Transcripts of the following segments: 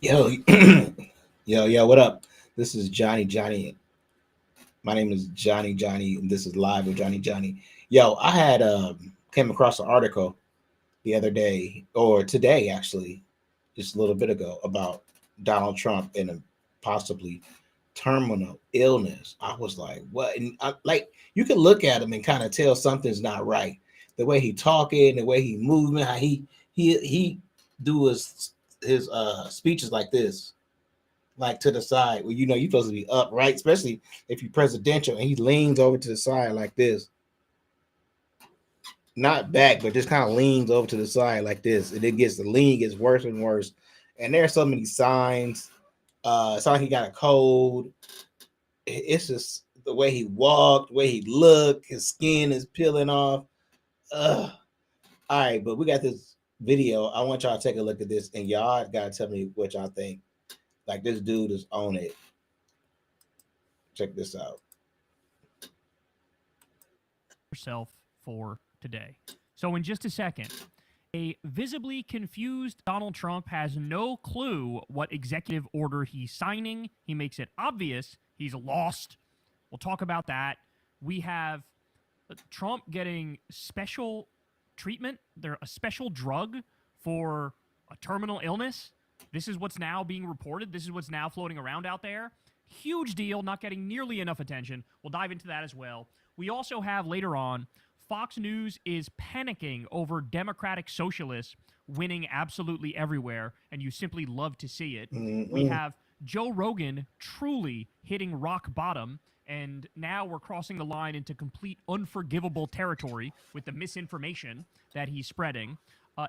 Yo, yo, what up? This is Johnny. My name is Johnny, and this is live with Johnny. Yo, I had came across an article the other day, or today actually, just a little bit ago, about Donald Trump and a possibly terminal illness. I was like, what? And like, you can look at him and kind of tell something's not right. The way he talking, the way he moving, how he do his speeches like this, like to the side, where you're supposed to be upright, especially if you're presidential, and he leans over to the side like this, not back, but just kind of leans over to the side like this, and the lean gets worse and worse. And there are so many signs. It's like he got a cold. It's just the way he walked, the way he looked, his skin is peeling off. Ugh. All right, but we got this video. I want y'all to take a look at this, and y'all gotta tell me what y'all think. Like, this dude is on it. Check this out. Yourself for today. So in just a second, a visibly confused Donald Trump has no clue what executive order he's signing. He makes it obvious he's lost. We'll talk about that. We have Trump getting special treatment. They're a special drug for a terminal illness. This is what's now being reported. This is what's now floating around out there. Huge deal, not getting nearly enough attention. We'll dive into that as well. We also have later on, Fox News is panicking over Democratic socialists winning absolutely everywhere, and you simply love to see it. Mm-hmm. We have Joe Rogan truly hitting rock bottom, and now we're crossing the line into complete unforgivable territory with the misinformation that he's spreading.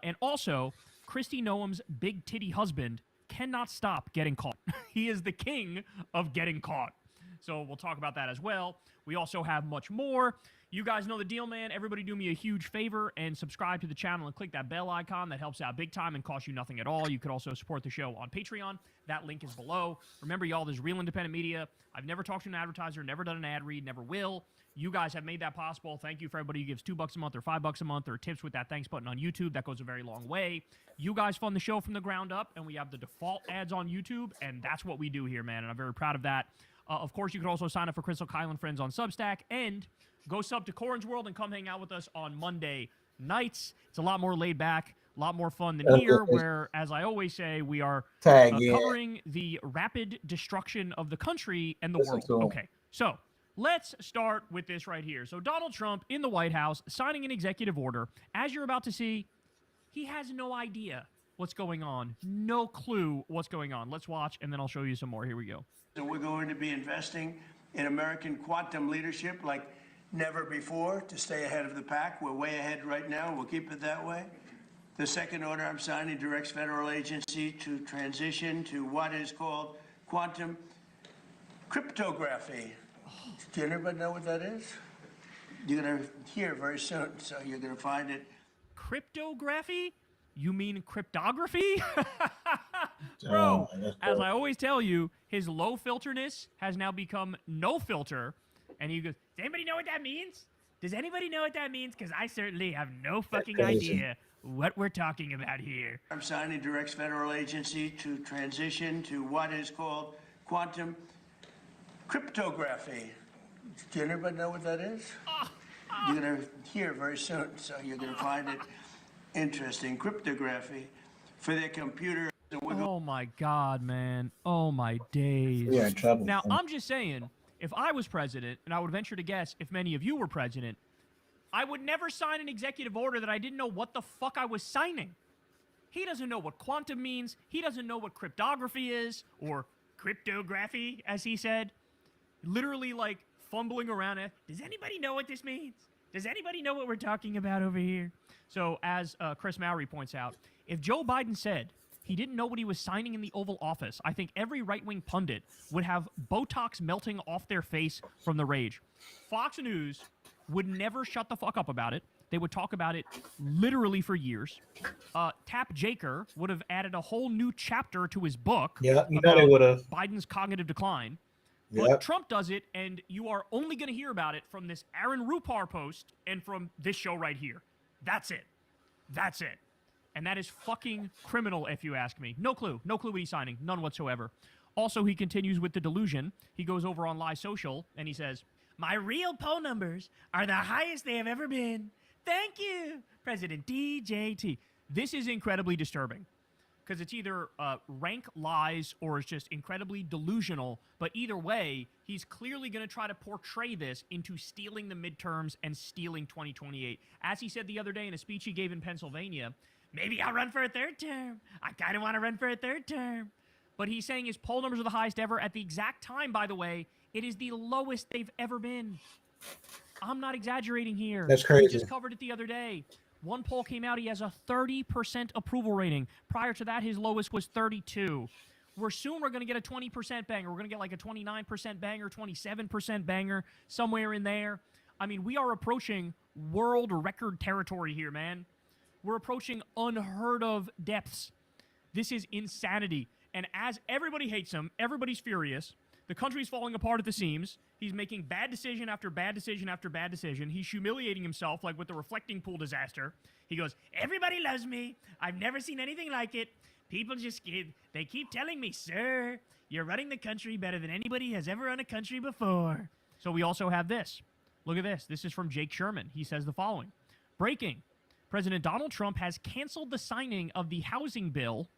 And also, Kristi Noem's big titty husband cannot stop getting caught. He is the king of getting caught. So we'll talk about that as well. We also have much more. You guys know the deal, man. Everybody do me a huge favor and subscribe to the channel and click that bell icon. That helps out big time and costs you nothing at all. You could also support the show on Patreon. That link is below. Remember, y'all, there's real independent media. I've never talked to an advertiser, never done an ad read, never will. You guys have made that possible. Thank you for everybody who gives $2 a month or $5 a month or tips with that thanks button on YouTube. That goes a very long way. You guys fund the show from the ground up, and we have the default ads on YouTube, and that's what we do here, man, and I'm very proud of that. Of course, you can also sign up for Crystal Kylan Friends on Substack and go sub to Corin's World and come hang out with us on Monday nights. It's a lot more laid back, a lot more fun than here, where, as I always say, we are covering the rapid destruction of the country and the world. Okay, so let's start with this right here. So Donald Trump in the White House signing an executive order. As you're about to see, he has no idea what's going on. No clue what's going on. Let's watch, and then I'll show you some more. Here we go. So we're going to be investing in American quantum leadership like never before to stay ahead of the pack. We're way ahead right now. We'll keep it that way. The second order I'm signing directs federal agency to transition to what is called quantum cryptography. Do anybody know what that is? You're going to hear very soon, so you're going to find it. Cryptography? You mean cryptography? Bro, as I always tell you, his low filterness has now become no filter. And he goes, does anybody know what that means? Does anybody know what that means? Because I certainly have no fucking idea what we're talking about here. I'm signing directs federal agency to transition to what is called quantum cryptography. Do anybody know what that is? You're going to hear very soon, so you're going to find it interesting. Cryptography for their computer. Oh my God, man. Oh my days. We are in trouble. Now, I'm just saying, if I was president, and I would venture to guess if many of you were president, I would never sign an executive order that I didn't know what the fuck I was signing. He doesn't know what quantum means. He doesn't know what cryptography is, or cryptography, as he said. Literally, like, fumbling around it. Does anybody know what this means? Does anybody know what we're talking about over here? So, as Chris Mowry points out, if Joe Biden said he didn't know what he was signing in the Oval Office, I think every right-wing pundit would have Botox melting off their face from the rage. Fox News would never shut the fuck up about it. They would talk about it literally for years. Tap Jaker would have added a whole new chapter to his book. Yeah, you know they would have. Biden's cognitive decline. But Yep. Trump does it, and you are only going to hear about it from this Aaron Rupar post and from this show right here. That's it. That's it. And that is fucking criminal, if you ask me. No clue. No clue what he's signing. None whatsoever. Also, he continues with the delusion. He goes over on Live Social, and he says, "My real poll numbers are the highest they have ever been. Thank you, President DJT." This is incredibly disturbing, because it's either rank lies or it's just incredibly delusional. But either way, he's clearly going to try to portray this into stealing the midterms and stealing 2028. As he said the other day in a speech he gave in Pennsylvania, maybe I'll run for a third term. I kind of want to run for a third term. But he's saying his poll numbers are the highest ever. At the exact time, by the way, it is the lowest they've ever been. I'm not exaggerating here. That's crazy. We just covered it the other day. One poll came out, he has a 30% approval rating. Prior to that, his lowest was 32. We're going to get a 20% banger. We're going to get like a 29% banger, 27% banger, somewhere in there. I mean, we are approaching world record territory here, man. We're approaching unheard of depths. This is insanity. And as everybody hates him, everybody's furious. The country's falling apart at the seams. He's making bad decision after bad decision after bad decision. He's humiliating himself, like with the reflecting pool disaster. He goes, "Everybody loves me. I've never seen anything like it. People they keep telling me, sir, you're running the country better than anybody has ever run a country before." So we also have this. Look at this. This is from Jake Sherman. He says the following. Breaking. President Donald Trump has canceled the signing of the housing bill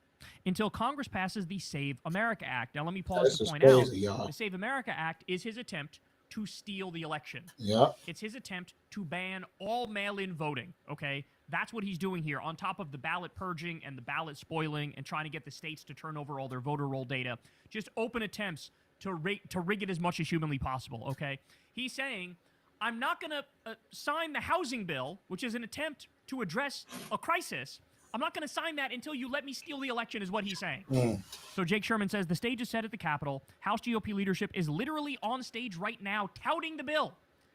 until Congress passes the Save America Act. Now, let me pause to point out, the Save America Act is his attempt to steal the election. Yeah. It's his attempt to ban all mail-in voting, okay? That's what he's doing here, on top of the ballot purging and the ballot spoiling and trying to get the states to turn over all their voter roll data. Just open attempts to rig it as much as humanly possible, okay? He's saying, I'm not going to sign the housing bill, which is an attempt to address a crisis. I'm not going to sign that until you let me steal the election, is what he's saying. So Jake Sherman says, the stage is set at the Capitol. House GOP leadership is literally on stage right now touting the bill.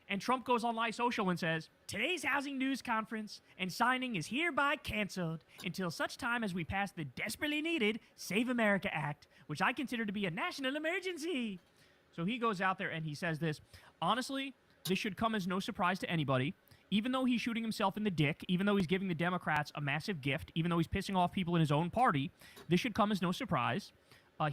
And Trump goes on Live Social and says, today's housing news conference and signing is hereby canceled until such time as we pass the desperately needed Save America Act, which I consider to be a national emergency. So he goes out there and he says this. Honestly, this should come as no surprise to anybody. Even though he's shooting himself in the dick, even though he's giving the Democrats a massive gift, even though he's pissing off people in his own party, this should come as no surprise.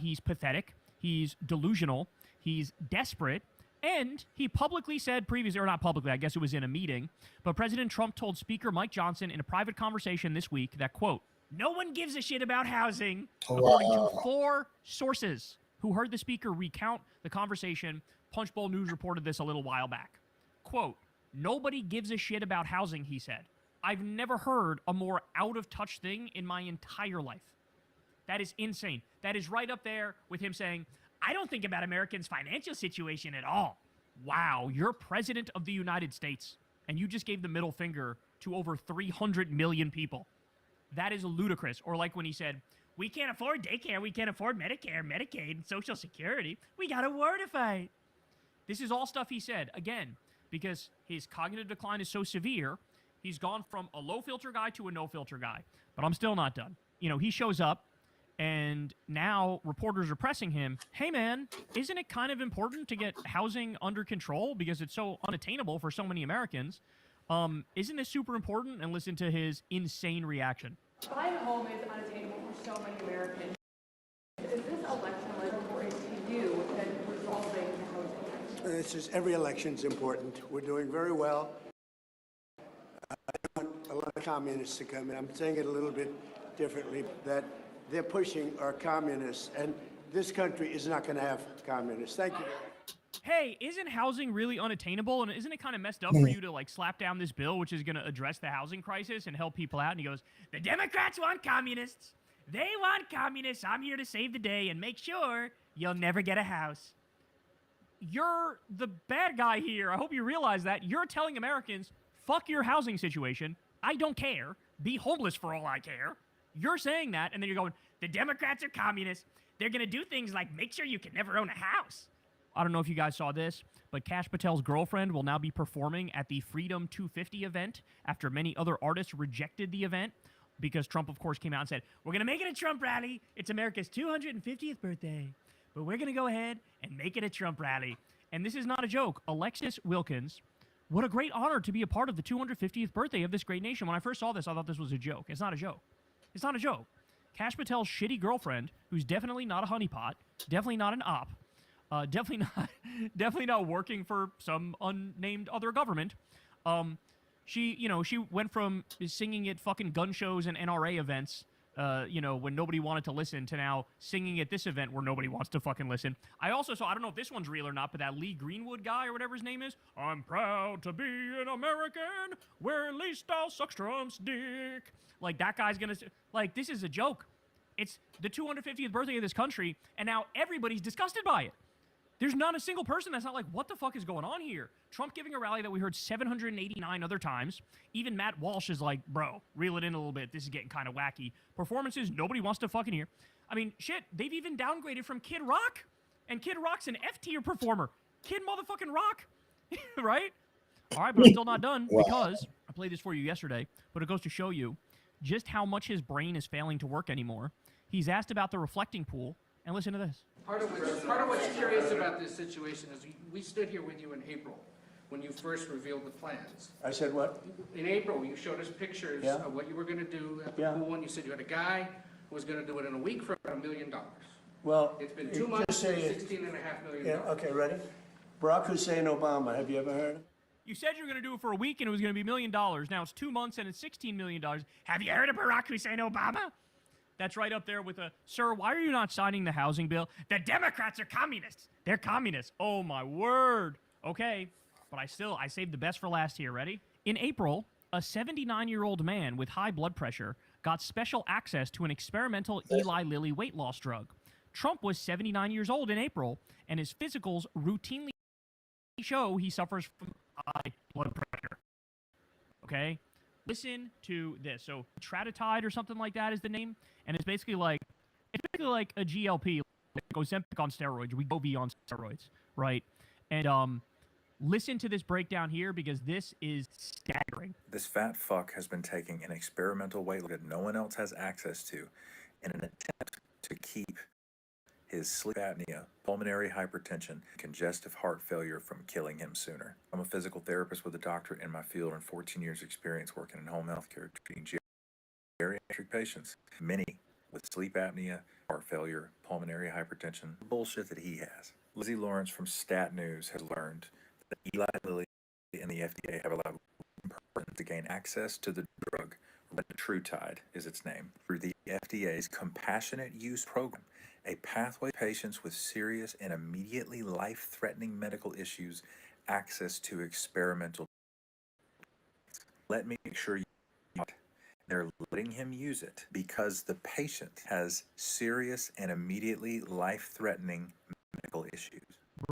He's pathetic. He's delusional. He's desperate. And he publicly said previously, or not publicly, I guess it was in a meeting, but President Trump told Speaker Mike Johnson in a private conversation this week that, quote, no one gives a shit about housing, according to 4 sources who heard the speaker recount the conversation. Punchbowl News reported this a little while back. Quote, nobody gives a shit about housing, he said. I've never heard a more out-of-touch thing in my entire life. That is insane. That is right up there with him saying, I don't think about Americans' financial situation at all. Wow, you're president of the United States, and you just gave the middle finger to over 300 million people. That is ludicrous. Or like when he said, we can't afford daycare, we can't afford Medicare, Medicaid, and Social Security. We got a war to fight. This is all stuff he said, again, because his cognitive decline is so severe, he's gone from a low-filter guy to a no-filter guy. But I'm still not done. You know, he shows up, and now reporters are pressing him, hey, man, isn't it kind of important to get housing under control because it's so unattainable for so many Americans? Isn't this super important? And listen to his insane reaction. Buying a home is unattainable for so many Americans. Is this election less important to you than resolving the housing crisis? This is, every election's important. We're doing very well. I want a lot of communists to come in. I'm saying it a little bit differently, that they're pushing our communists, and this country is not going to have communists. Thank you. Hey, isn't housing really unattainable? And isn't it kind of messed up for you to like slap down this bill, which is going to address the housing crisis and help people out? And he goes, the Democrats want communists. They want communists. I'm here to save the day and make sure you'll never get a house. You're the bad guy here. I hope you realize that. You're telling Americans, fuck your housing situation. I don't care. Be homeless for all I care. You're saying that, and then you're going, the Democrats are communists. They're going to do things like make sure you can never own a house. I don't know if you guys saw this, but Kash Patel's girlfriend will now be performing at the Freedom 250 event after many other artists rejected the event because Trump, of course, came out and said, we're going to make it a Trump rally. It's America's 250th birthday, but we're going to go ahead and make it a Trump rally. And this is not a joke. Alexis Wilkins, what a great honor to be a part of the 250th birthday of this great nation. When I first saw this, I thought this was a joke. It's not a joke. It's not a joke. Kash Patel's shitty girlfriend, who's definitely not a honeypot, definitely not an op, definitely not working for some unnamed other government. She went from singing at fucking gun shows and NRA events, when nobody wanted to listen, to now singing at this event where nobody wants to fucking listen. I also saw, I don't know if this one's real or not, but that Lee Greenwood guy or whatever his name is, I'm proud to be an American, where at least I'll suck Trump's dick. Like, that guy's gonna, like, this is a joke. It's the 250th birthday of this country, and now everybody's disgusted by it. There's not a single person that's not like, what the fuck is going on here? Trump giving a rally that we heard 789 other times. Even Matt Walsh is like, bro, reel it in a little bit. This is getting kind of wacky. Performances nobody wants to fucking hear. I mean, shit, they've even downgraded from Kid Rock. And Kid Rock's an F-tier performer. Kid motherfucking Rock. Right? All right, but I'm still not done because I played this for you yesterday, but it goes to show you just how much his brain is failing to work anymore. He's asked about the reflecting pool, and listen to this. Part of what's curious about this situation is we stood here with you in April when you first revealed the plans. I said what? In April, you showed us pictures Yeah. of what you were going to do at the Yeah. pool, and you said you had a guy who was going to do it in a week for $1 million. Well, It's been you 2 months just and say $16.5 million. Yeah, okay, ready? Barack Hussein Obama, have you ever heard of him? You said you were going to do it for a week and it was going to be $1 million. Now it's 2 months and it's $16 million. Have you heard of Barack Hussein Obama? That's right up there with a, sir, why are you not signing the housing bill? The Democrats are communists. They're communists. Oh, my word. Okay, but I saved the best for last here. Ready? In April, a 79-year-old man with high blood pressure got special access to an experimental Eli Lilly weight loss drug. Trump was 79 years old in April, and his physicals routinely show he suffers from high blood pressure. Okay? Listen to this. So, Traditide or something like that is the name, and it's basically like a GLP, like Ozempic on steroids, Wegovy on steroids, right? And listen to this breakdown here because this is staggering. This fat fuck has been taking an experimental weight loss that no one else has access to in an attempt to keep his sleep apnea, pulmonary hypertension, congestive heart failure from killing him sooner. I'm a physical therapist with a doctorate in my field and 14 years experience working in home health care treating geriatric patients, many with sleep apnea, heart failure, pulmonary hypertension, bullshit that he has. Lizzie Lawrence from Stat News has learned that Eli Lilly and the FDA have allowed persons to gain access to the drug, Retatrutide is its name, through the FDA's Compassionate Use Program, a pathway to patients with serious and immediately life-threatening medical issues access to experimental. Let me make sure they're letting him use it because the patient has serious and immediately life-threatening medical issues.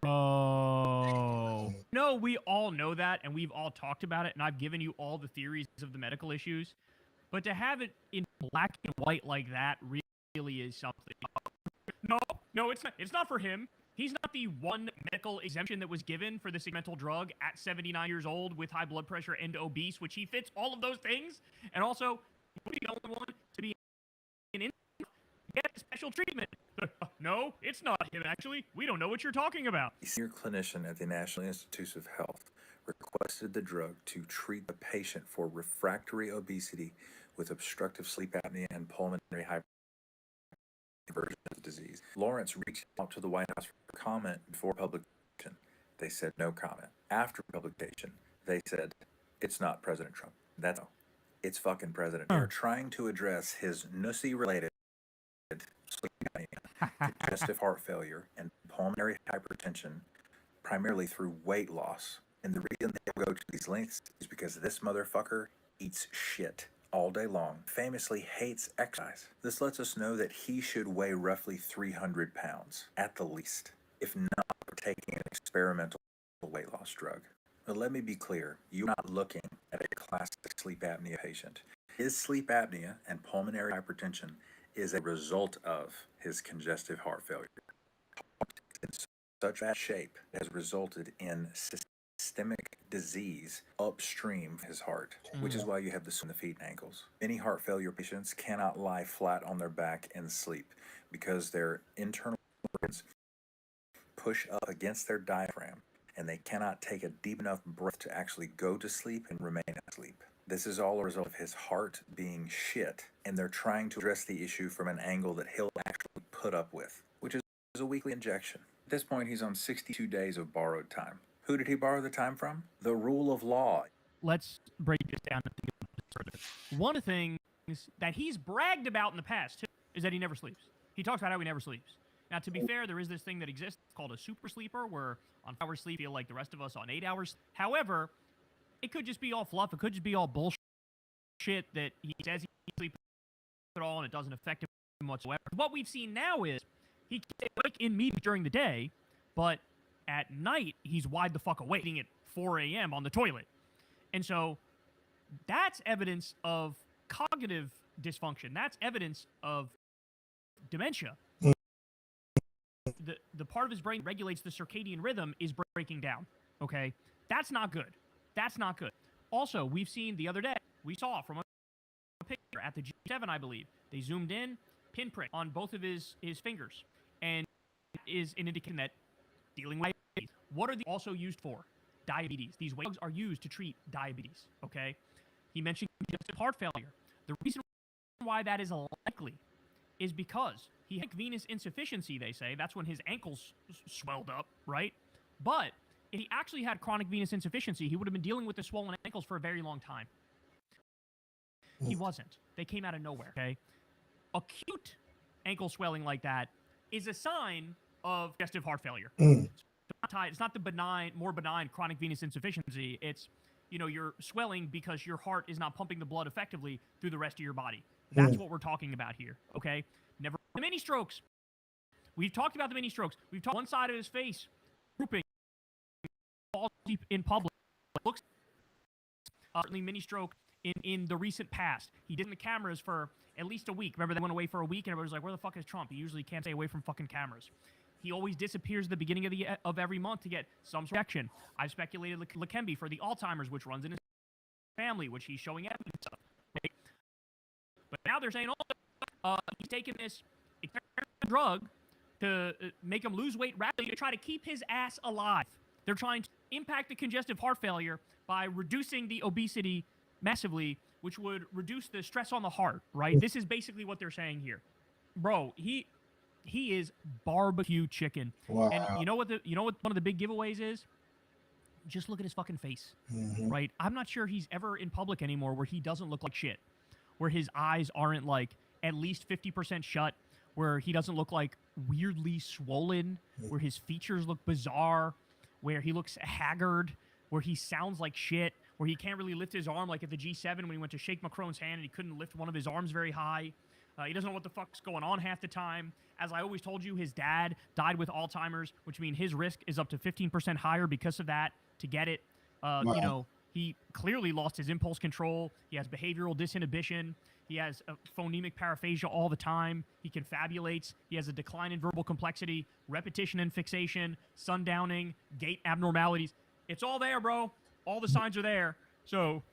Bro. No, we all know that, and we've all talked about it, and I've given you all the theories of the medical issues. But to have it in black and white like that really is something. No, it's not. It's not for him. He's not the one medical exemption that was given for this experimental drug at 79 years old with high blood pressure and obese, which he fits all of those things. And also, he's the only one to be get special treatment. No, it's not him, actually. We don't know what you're talking about. A senior clinician at the National Institutes of Health requested the drug to treat the patient for refractory obesity with obstructive sleep apnea and pulmonary hypertension version of the disease. Lawrence reached out to the White House for comment before publication. They said no comment. After publication, they said it's not President Trump. That's all. It's fucking President. They're trying to address his nussy-related sleep apnea, congestive heart failure, and pulmonary hypertension primarily through weight loss. And the reason they go to these lengths is because this motherfucker eats shit all day long, famously hates exercise. This lets us know that he should weigh roughly 300 pounds, at the least, if not for taking an experimental weight loss drug. But let me be clear, you're not looking at a classic sleep apnea patient. His sleep apnea and pulmonary hypertension is a result of his congestive heart failure. In such bad shape has resulted in systemic disease upstream his heart, which is why you have this in the feet and ankles. Many heart failure patients cannot lie flat on their back and sleep because their internal organs push up against their diaphragm and they cannot take a deep enough breath to actually go to sleep and remain asleep. This is all a result of his heart being shit, and they're trying to address the issue from an angle that he'll actually put up with, which is a weekly injection. At this point, he's on 62 days of borrowed time. Who did he borrow the time from? The rule of law. Let's break this down and think about this further. One of the things that he's bragged about in the past too, is that he never sleeps. He talks about how he never sleeps. Now, to be fair, there is this thing that exists called a super sleeper, where on 5 hours sleep, you feel like the rest of us on 8 hours. However, it could just be all fluff. It could just be all bullshit that he says he sleeps at all and it doesn't affect him whatsoever. What we've seen now is he can stay awake in meetings during the day, but at night, he's wide the fuck awake at 4 a.m. on the toilet. And so that's evidence of cognitive dysfunction. That's evidence of dementia. The part of his brain that regulates the circadian rhythm is breaking down. Okay? That's not good. That's not good. Also, we've seen the other day, we saw from a picture at the G7, I believe, they zoomed in, pinprick on both of his fingers, and is an indication that dealing with diabetes. What are they also used for? Diabetes. These drugs are used to treat diabetes, okay? He mentioned congestive heart failure. The reason why that is likely is because he had venous insufficiency, they say. That's when his ankles swelled up, right? But if he actually had chronic venous insufficiency, he would have been dealing with the swollen ankles for a very long time. He wasn't. They came out of nowhere, okay? Acute ankle swelling like that is a sign of congestive heart failure. It's not the more benign chronic venous insufficiency. It's, you're swelling because your heart is not pumping the blood effectively through the rest of your body. That's what we're talking about here, okay? Never the mini strokes. We've talked about the mini strokes. We've talked one side of his face, grouping, falls deep in public. Looks certainly mini stroke in the recent past. He did in the cameras for at least a week. Remember, they went away for a week, and everybody was like, where the fuck is Trump? He usually can't stay away from fucking cameras. He always disappears at the beginning of every month to get some sort of action. I've speculated Lekembe for the Alzheimer's, which runs in his family, which he's showing evidence of. Right? But now they're saying, he's taking this drug to make him lose weight rapidly to try to keep his ass alive. They're trying to impact the congestive heart failure by reducing the obesity massively, which would reduce the stress on the heart, right? This is basically what they're saying here. Bro, he is barbecue chicken. Wow. And you know what one of the big giveaways is? Just look at his fucking face, right? I'm not sure he's ever in public anymore where he doesn't look like shit, where his eyes aren't like at least 50% shut, where he doesn't look like weirdly swollen, where his features look bizarre, where he looks haggard, where he sounds like shit, where he can't really lift his arm like at the G7 when he went to shake Macron's hand and he couldn't lift one of his arms very high. He doesn't know what the fuck's going on half the time. As I always told you, his dad died with Alzheimer's, which means his risk is up to 15% higher because of that to get it. Wow. He clearly lost his impulse control. He has behavioral disinhibition. He has a phonemic paraphasia all the time. He confabulates. He has a decline in verbal complexity, repetition and fixation, sundowning, gait abnormalities. It's all there, bro. All the signs are there. So,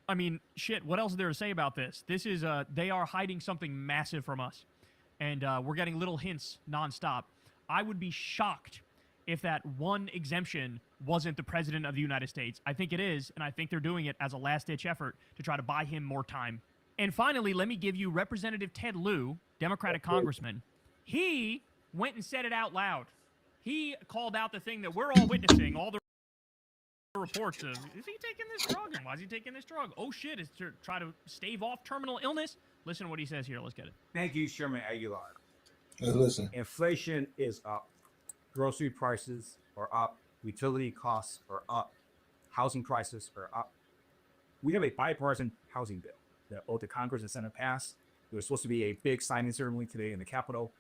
I mean, shit, what else is there to say about this? This is, they are hiding something massive from us. And we're getting little hints nonstop. I would be shocked if that one exemption wasn't the president of the United States. I think it is, and I think they're doing it as a last-ditch effort to try to buy him more time. And finally, let me give you Representative Ted Lieu, Democratic congressman. He went and said it out loud. He called out the thing that we're all witnessing, all the reports of, is he taking this drug? And why is he taking this drug? Oh, shit, it's to try to stave off terminal illness? Listen to what he says here. Let's get it. Thank you, Chairman Aguilar. Listen. Inflation is up. Grocery prices are up. Utility costs are up. Housing prices are up. We have a bipartisan housing bill that both the Congress and Senate passed. There was supposed to be a big signing ceremony today in the Capitol.